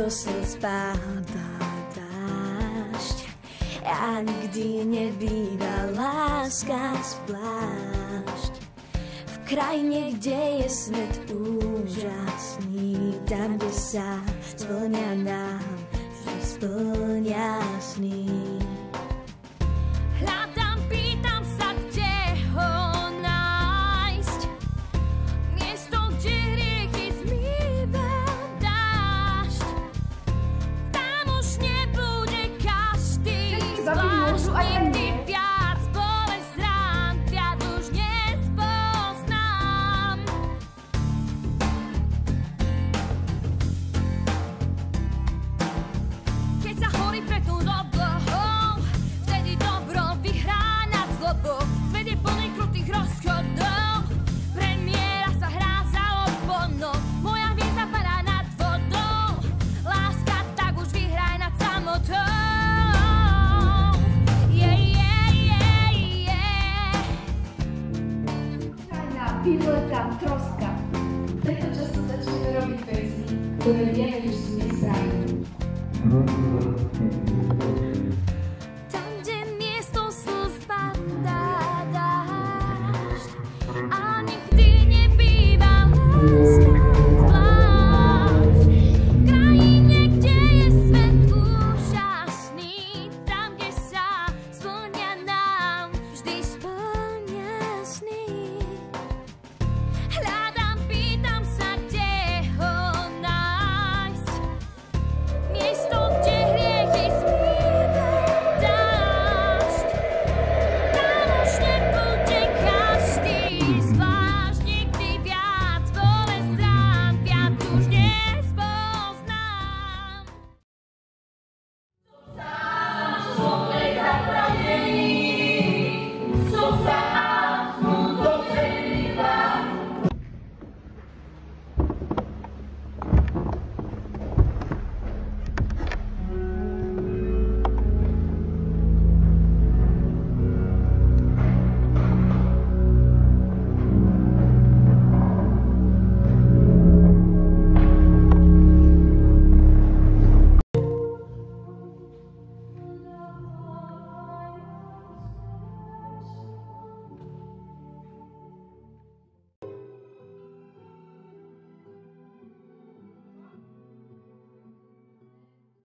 do slz padá dážď a nikdy nebýva láska zvlášť. V krajine, kde je svet úžasný, tam, kde sa splňa nám, vždy splňa sny. Hľadám, pýtam sa, kde ho nájsť. Miesto, kde hriechy zmýva dážď. Tam už nebude každý zvláštny. Nikdy viac bolesť rán, viac už nespoznám. Keď sa horí pre tú oblohou, vtedy dobro vyhrá nad zlobou. Svet je plný krutých rozchodov, premiéra sa hrá za oponou. Moja hviezda padá nad vodou, láska tak už vyhraj nad samotou. Krajná vyletá troska. Preto často začneme robiť veci, ktoré vieme, že sú nesprávne.